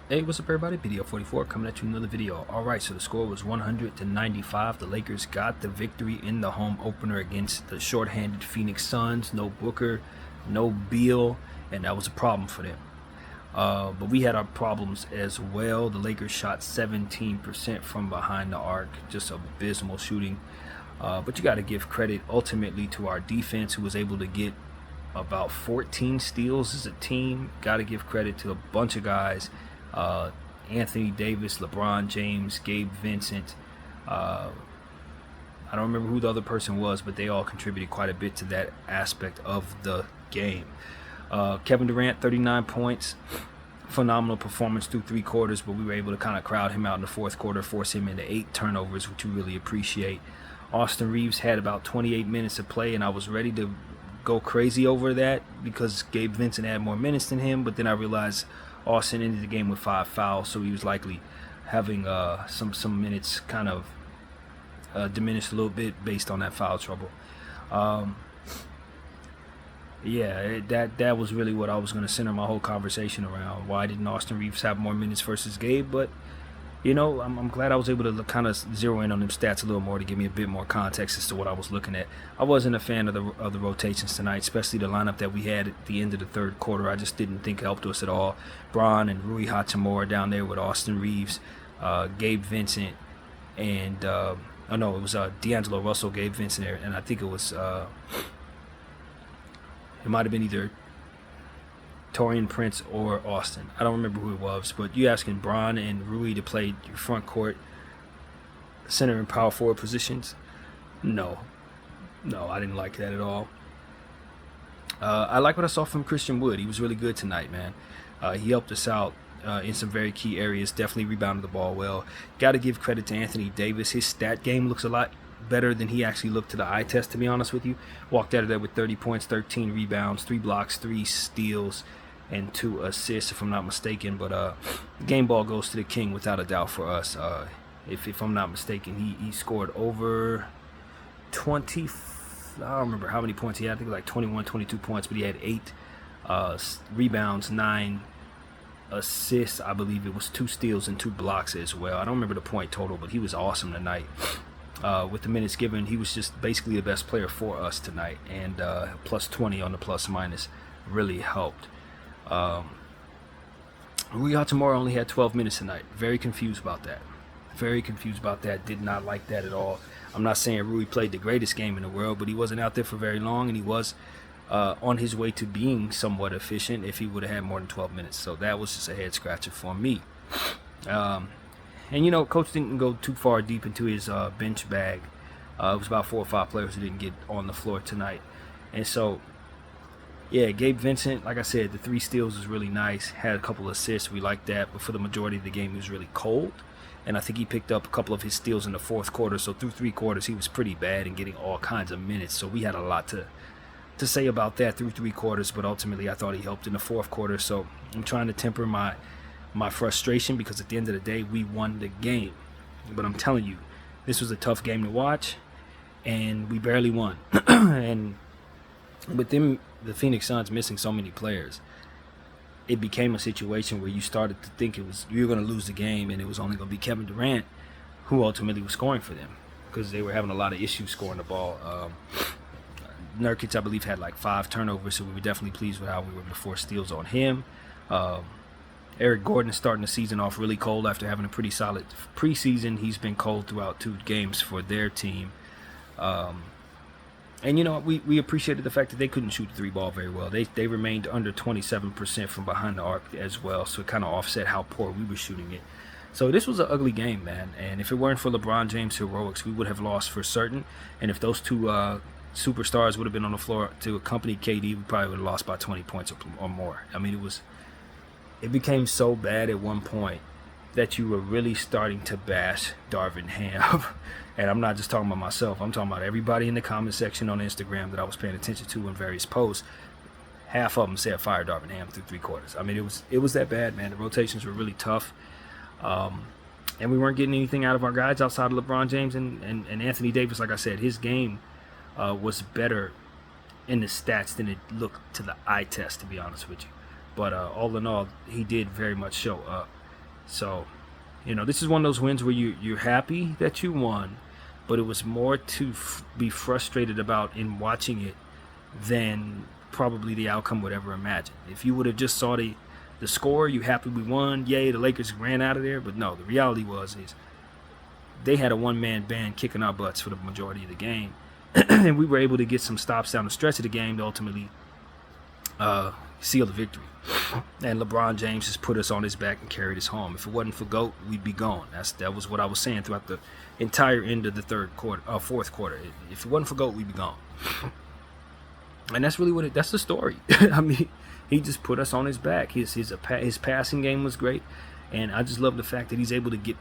Hey, what's up everybody? BDO44 coming at you with another video. Alright, so the score was 100-95. The Lakers got the victory in the home opener against the shorthanded Phoenix Suns. No Booker, no Beal, and that was a problem for them. But we had our problems as well. The Lakers shot 17% from behind the arc. Just abysmal shooting. But you got to give credit ultimately to our defense, who was able to get about 14 steals as a team. Got to give credit to a bunch of guys. Anthony Davis, LeBron James, Gabe Vincent. I don't remember who the other person was, but they all contributed quite a bit to that aspect of the game. Kevin Durant, 39 points. Phenomenal performance through 3 quarters, but we were able to kind of crowd him out in the fourth quarter, force him into 8 turnovers, which we really appreciate. Austin Reaves had about 28 minutes of play, and I was ready to go crazy over that because Gabe Vincent had more minutes than him, but then I realized Austin ended the game with 5 fouls, so he was likely having some minutes kind of diminished a little bit based on that foul trouble. That was really what I was going to center my whole conversation around. Why didn't Austin Reaves have more minutes versus Gabe? But you know, I'm glad I was able to kind of zero in on them stats a little more to give me a bit more context as to what I was looking at. I wasn't a fan of the rotations tonight, especially the lineup that we had at the end of the third quarter. I just didn't think it helped us at all. Bron and Rui Hachimura down there with Austin Reaves, Gabe Vincent, and it was D'Angelo Russell, Gabe Vincent there, and I think it was it might have been either Taurean Prince or Austin. I don't remember who it was, but you asking Bron and Rui to play your front court center and power forward positions? No, I didn't like that at all. I like what I saw from Christian Wood. He was really good tonight, man. He helped us out in some very key areas. Definitely rebounded the ball well. Got to give credit to Anthony Davis. His stat game looks a lot better than he actually looked to the eye test, to be honest with you. Walked out of there with 30 points, 13 rebounds, 3 blocks, 3 steals, and 2 assists, if I'm not mistaken. But game ball goes to the king without a doubt for us. If I'm not mistaken, he scored over 20. I don't remember how many points he had. I think like 21, 22 points, but he had 8 rebounds, 9 assists. I believe it was 2 steals and 2 blocks as well. I don't remember the point total, but he was awesome tonight. With the minutes given, he was just basically the best player for us tonight, and plus 20 on the plus minus really helped. Rui Hachimura only had 12 minutes tonight. Very confused about that. Did not like that at all. I'm not saying Rui played the greatest game in the world, but he wasn't out there for very long, and he was on his way to being somewhat efficient if he would have had more than 12 minutes. So that was just a head scratcher for me. And you know, coach didn't go too far deep into his bench bag. It was about 4 or 5 players who didn't get on the floor tonight, and so yeah, Gabe Vincent, like I said, the 3 steals was really nice. Had a couple assists, we liked that, but for the majority of the game, he was really cold. And I think he picked up a couple of his steals in the fourth quarter. So through 3 quarters, he was pretty bad and getting all kinds of minutes. So we had a lot to say about that through 3 quarters, but ultimately I thought he helped in the fourth quarter. So I'm trying to temper my frustration, because at the end of the day, we won the game. But I'm telling you, this was a tough game to watch, and we barely won. And with them, the Phoenix Suns missing so many players, it became a situation where you started to think you were going to lose the game, and it was only going to be Kevin Durant who ultimately was scoring for them, because they were having a lot of issues scoring the ball. Nurkic, I believe, had like 5 turnovers, so we were definitely pleased with how we were able to force steals on him. Eric Gordon is starting the season off really cold after having a pretty solid preseason. He's been cold throughout 2 games for their team. And you know, we appreciated the fact that they couldn't shoot the 3 ball very well. They remained under 27% from behind the arc as well, so it kind of offset how poor we were shooting it. So this was an ugly game, man. And if it weren't for LeBron James' heroics, we would have lost for certain. And if those 2 superstars would have been on the floor to accompany KD, we probably would have lost by 20 points or more. I mean, it became so bad at one point that you were really starting to bash Darvin Ham. And I'm not just talking about myself. I'm talking about everybody in the comment section on Instagram that I was paying attention to in various posts. Half of them said fire Darvin Ham through 3 quarters. I mean, it was that bad, man. The rotations were really tough. And we weren't getting anything out of our guys outside of LeBron James and Anthony Davis. Like I said, his game was better in the stats than it looked to the eye test, to be honest with you. But all in all, he did very much show up. So, this is one of those wins where you're happy that you won, but it was more to be frustrated about in watching it than probably the outcome would ever imagine. If you would have just saw the score, you happy we won, yay, the Lakers ran out of there. But no, the reality is they had a one-man band kicking our butts for the majority of the game. And we were able to get some stops down the stretch of the game to ultimately seal the victory. And LeBron James has put us on his back and carried us home. If it wasn't for GOAT, we'd be gone. That was what I was saying throughout the entire end of the fourth quarter. If it wasn't for GOAT, we'd be gone. And that's really that's the story. I mean, he just put us on his back. His passing game was great, and I just love the fact that he's able to get,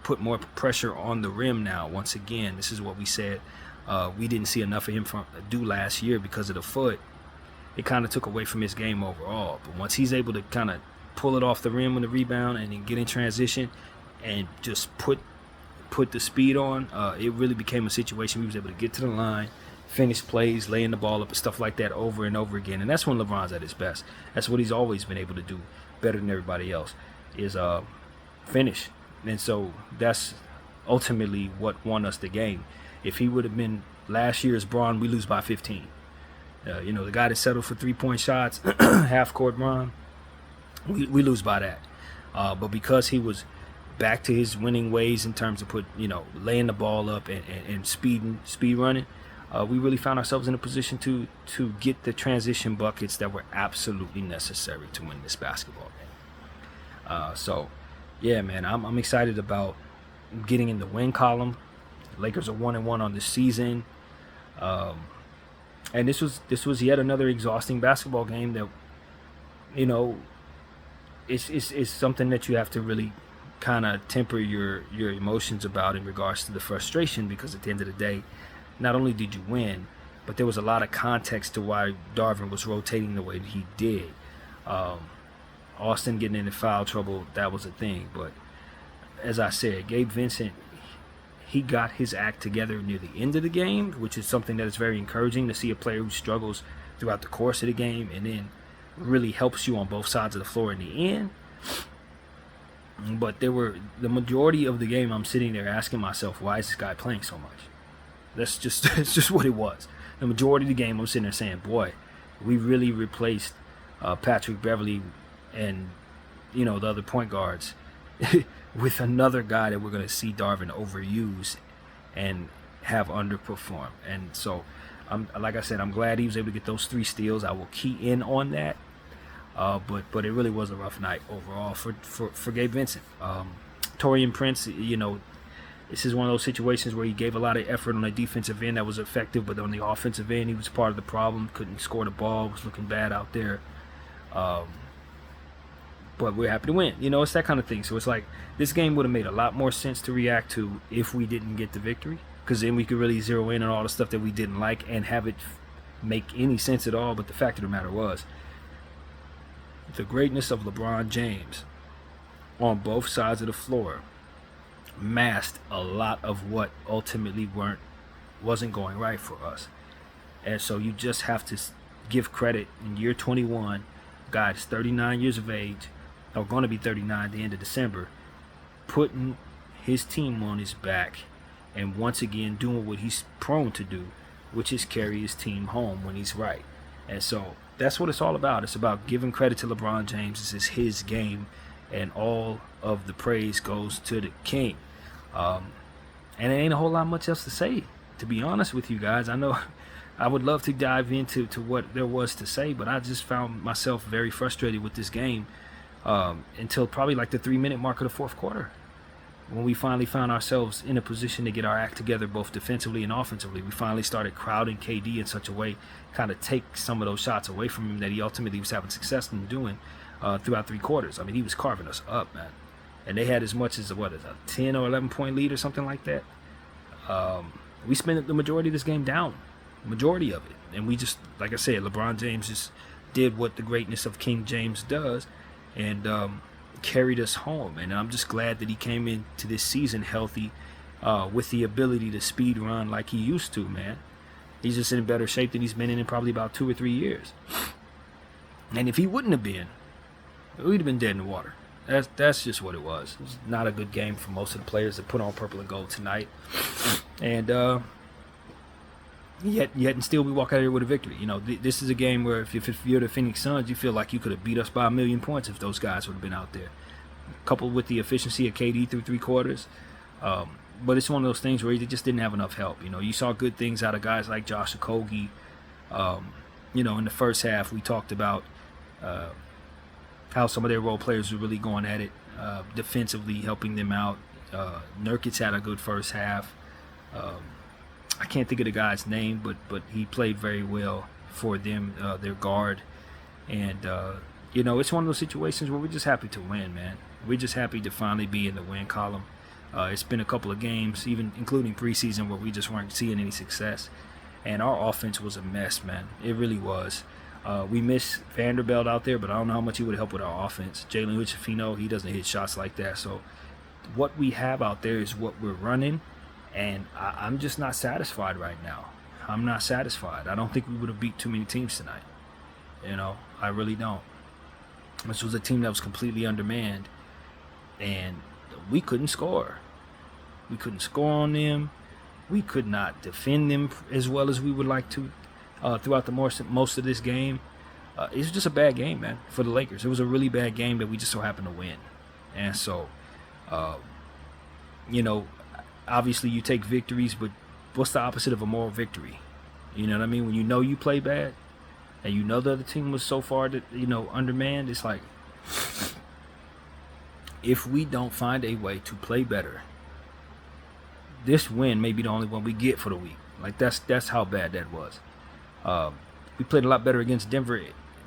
put more pressure on the rim now. Once again, this is what we said we didn't see enough of him do last year because of the foot. It kind of took away from his game overall. But once he's able to kind of pull it off the rim on the rebound and then get in transition and just put the speed on, it really became a situation. He was able to get to the line, finish plays, laying the ball up and stuff like that over and over again. And that's when LeBron's at his best. That's what he's always been able to do better than everybody else, is finish. And so that's ultimately what won us the game. If he would have been last year's Bron, we lose by 15. The guy that settled for 3-point shots, half-court Bron, we lose by that. But because he was back to his winning ways in terms of laying the ball up and speed running, we really found ourselves in a position to get the transition buckets that were absolutely necessary to win this basketball game. So, yeah, man, I'm excited about getting in the win column. The Lakers are 1-1 on this season. And this was yet another exhausting basketball game that, it's something that you have to really kind of temper your emotions about in regards to the frustration, because at the end of the day, not only did you win, but there was a lot of context to why Darvin was rotating the way that he did. Austin getting into foul trouble, that was a thing. But as I said, Gabe Vincent, he got his act together near the end of the game, which is something that is very encouraging to see a player who struggles throughout the course of the game and then really helps you on both sides of the floor in the end. But the majority of the game, I'm sitting there asking myself, why is this guy playing so much? It's just what it was. The majority of the game, I'm sitting there saying, boy, we really replaced Patrick Beverley and the other point guards with another guy that we're going to see Darvin overuse and have underperform. And so, like I said, I'm glad he was able to get those 3 steals. I will key in on that. But it really was a rough night overall for Gabe Vincent. Taurean Prince, this is one of those situations where he gave a lot of effort on the defensive end that was effective, but on the offensive end, he was part of the problem. Couldn't score the ball, was looking bad out there. But we're happy to win. It's that kind of thing. So it's like this game would have made a lot more sense to react to if we didn't get the victory, because then we could really zero in on all the stuff that we didn't like and have it make any sense at all. But the fact of the matter was, the greatness of LeBron James on both sides of the floor masked a lot of what ultimately wasn't going right for us. And so you just have to give credit. In year 21, guy is 39 years of age, or going to be 39 at the end of December, putting his team on his back and once again doing what he's prone to do, which is carry his team home when he's right. And so that's what it's all about. It's about giving credit to LeBron James. This is his game, and all of the praise goes to the king. And there ain't a whole lot much else to say, to be honest with you guys. I know I would love to dive into what there was to say, but I just found myself very frustrated with this game until probably like the 3-minute mark of the fourth quarter, when we finally found ourselves in a position to get our act together both defensively and offensively. We finally started crowding KD in such a way, kind of take some of those shots away from him that he ultimately was having success in doing throughout 3 quarters. I mean, he was carving us up, man. And they had as much as a 10 or 11 point lead or something like that. We spent the majority of this game down, majority of it. And we just, like I said, LeBron James just did what the greatness of King James does, and carried us home. And I'm just glad that he came into this season healthy, with the ability to speed run like he used to, man. He's just in better shape than he's been in probably about 2 or 3 years. And if he wouldn't have been, we'd have been dead in the water. That's just what it was. It was not a good game for most of the players that put on purple and gold tonight, and yet and still we walk out here with a victory. You know, this is a game where if you're the Phoenix Suns, you feel like you could have beat us by 1,000,000 points if those guys would have been out there. Coupled with the efficiency of KD through three quarters. But it's one of those things where they just didn't have enough help. You know, you saw good things out of guys like Josh Okogie. You know, in the first half, we talked about how some of their role players were really going at it defensively, helping them out. Nurkic had a good first half. I can't think of the guy's name, but he played very well for them, their guard. And, you know, it's one of those situations where we're just happy to win, man. We're just happy to finally be in the win column. It's been a couple of games, even including preseason, where we just weren't seeing any success. And our offense was a mess, man. It really was. We missed Vanderbilt out there, but I don't know how much he would help with our offense. Jalen Hood-Schifino, he doesn't hit shots like that. So what we have out there is what we're running, and I'm just not satisfied right now. I'm not satisfied. I don't think we would have beat too many teams tonight. You know, I really don't. This was a team that was completely undermanned, and we couldn't score. We couldn't score on them. We could not defend them as well as we would like to throughout the most of this game. It was just a bad game, man, for the Lakers. It was a really bad game that we just so happened to win. And so, you know, obviously you take victories, but what's the opposite of a moral victory? You know what I mean? When you know you play bad and you know the other team was so far, that, you know, undermanned, it's like, if we don't find a way to play better, this win may be the only one we get for the week. Like, that's how bad that was. We played a lot better against Denver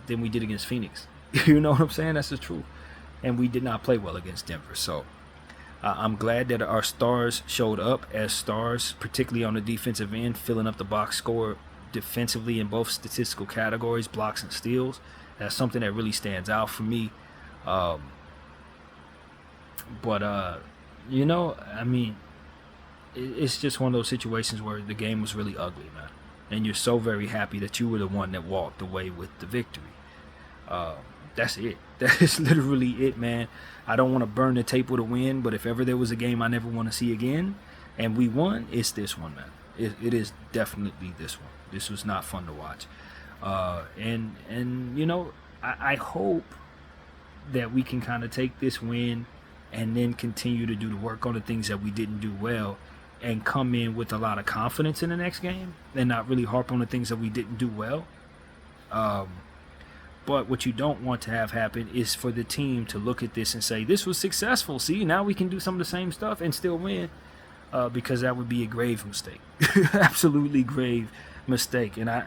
than we did against Phoenix. You know what I'm saying? That's the truth. And we did not play well against Denver. So I'm glad that our stars showed up as stars, particularly on the defensive end, filling up the box score defensively in both statistical categories, blocks and steals. That's something that really stands out for me. But you know, I mean, it's just one of those situations where the game was really ugly, man. And you're so very happy that you were the one that walked away with the victory. That's it. That is literally it, man. I don't want to burn the tape with a win, but if ever there was a game I never want to see again, and we won, it's this one, man. It is definitely this one. This was not fun to watch. And you know, I hope that we can kind of take this win and then continue to do the work on the things that we didn't do well and come in with a lot of confidence in the next game and not really harp on the things that we didn't do well. But what you don't want to have happen is for the team to look at this and say, this was successful. See, now we can do some of the same stuff and still win, because that would be a grave mistake. Absolutely grave mistake. And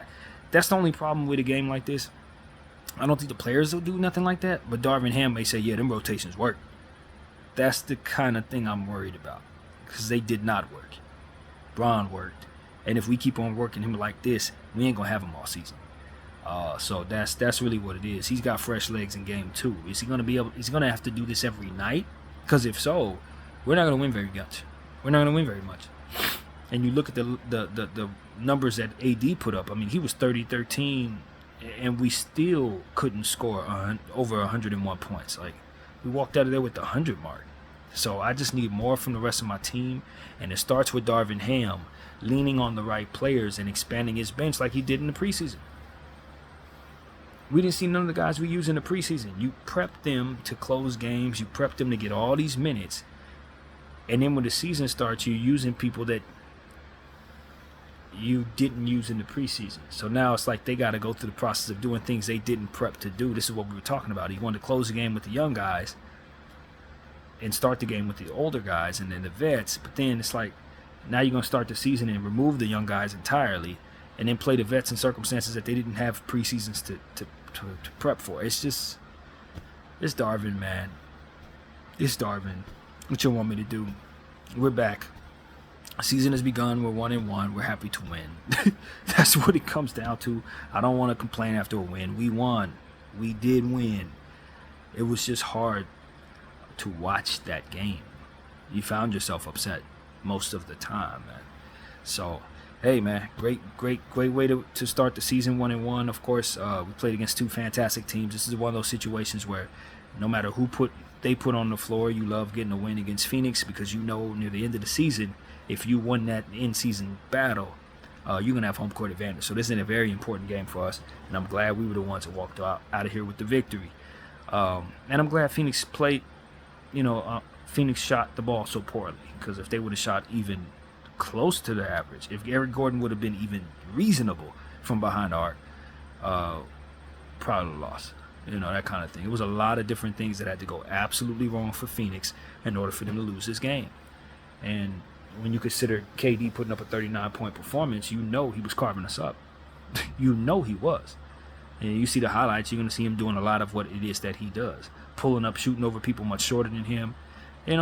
that's the only problem with a game like this. I don't think the players will do nothing like that, but Darvin Ham may say, yeah, them rotations work. That's the kind of thing I'm worried about, because they did not work. Bron worked. And if we keep on working him like this, we ain't going to have him all season. So that's really what it is. He's got fresh legs in game 2. Is he going to be able? Is he going to have to do this every night? Because if so, we're not going to win very much. We're not going to win very much. And you look at the numbers that AD put up. I mean, he was 30-13, and we still couldn't score over 101 points. Like, we walked out of there with the 100 mark. So I just need more from the rest of my team, and it starts with Darvin Ham leaning on the right players and expanding his bench like he did in the preseason. We didn't see none of the guys we used in the preseason. You prepped them to close games. You prepped them to get all these minutes. And then when the season starts, you're using people that you didn't use in the preseason. So now it's like they got to go through the process of doing things they didn't prep to do. This is what we were talking about. He wanted to close the game with the young guys and start the game with the older guys and then the vets. But then it's like, now you're going to start the season and remove the young guys entirely and then play the vets in circumstances that they didn't have preseasons to prep for. It's just, it's Darvin, man. It's Darvin. What you want me to do? We're back. Season has begun. We're 1-1. We're happy to win. That's what it comes down to. I don't want to complain after a win. We won. We did win. It was just hard to watch that game. You found yourself upset most of the time, man. So, hey, man, great way to start the season 1-1. Of course, we played against two fantastic teams. This is one of those situations where no matter who put they put on the floor. You love getting a win against Phoenix because you know near the end of the season, if you won that in-season battle, you're going to have home court advantage. So this is a very important game for us, and I'm glad we were the ones that walked out of here with the victory. And I'm glad Phoenix played, Phoenix shot the ball so poorly, because if they would have shot even close to the average, if Eric Gordon would have been even reasonable from behind the arc, probably lost. That kind of thing. It was a lot of different things that had to go absolutely wrong for Phoenix in order for them to lose this game. And when you consider KD putting up a 39-point performance, he was carving us up. He was. And you see the highlights, you're going to see him doing a lot of what it is that he does. Pulling up, shooting over people much shorter than him.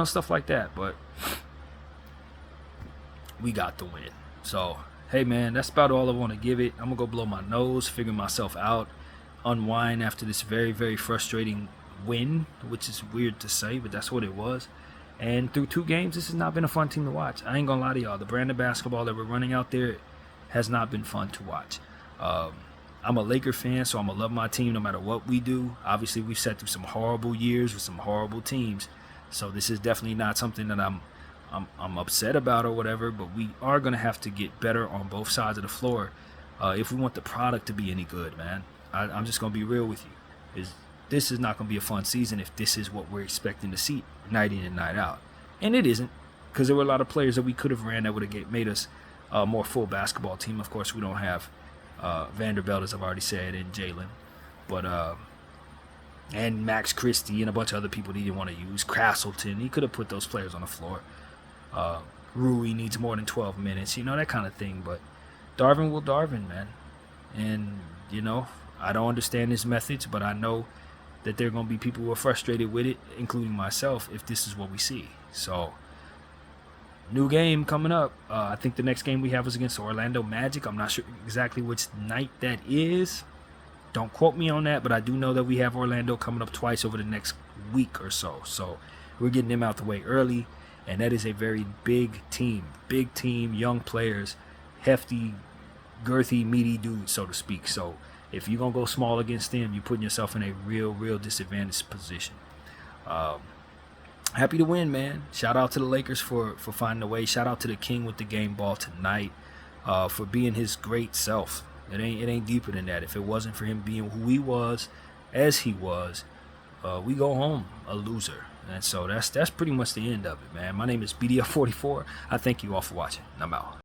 Stuff like that. But we got the win. So, hey, man, that's about all I want to give it. I'm going to go blow my nose, figure myself out, unwind after this very, very frustrating win, which is weird to say, but that's what it was. And through 2 games, this has not been a fun team to watch. I ain't going to lie to y'all. The brand of basketball that we're running out there has not been fun to watch. I'm a Laker fan, so I'm going to love my team no matter what we do. Obviously, we've sat through some horrible years with some horrible teams. So this is definitely not something that I'm upset about or whatever, but we are going to have to get better on both sides of the floor if we want the product to be any good, man. I'm just going to be real with you. This is not going to be a fun season if this is what we're expecting to see night in and night out. And it isn't, because there were a lot of players that we could have ran that would have made us a more full basketball team. Of course, we don't have Vanderbilt, as I've already said, and Jalen. But and Max Christie and a bunch of other people he didn't want to use. Castleton, he could have put those players on the floor. Rui needs more than 12 minutes, that kind of thing. But Darvin will Darvin, man. And, I don't understand his methods, but I know that there are going to be people who are frustrated with it, including myself, if this is what we see. So, new game coming up. I think the next game we have is against Orlando Magic. I'm not sure exactly which night that is. Don't quote me on that, but I do know that we have Orlando coming up twice over the next week or so. So, we're getting them out the way early, and that is a very big team, young players, hefty, girthy, meaty dudes, so to speak. So, if you're going to go small against them, you're putting yourself in a real disadvantaged position. Happy to win, man. Shout out to the Lakers for finding a way. Shout out to the King with the game ball tonight for being his great self. It ain't deeper than that. If it wasn't for him being who he was, as he was, we go home a loser. And so that's pretty much the end of it, man. My name is BDF44. I thank you all for watching. I'm out.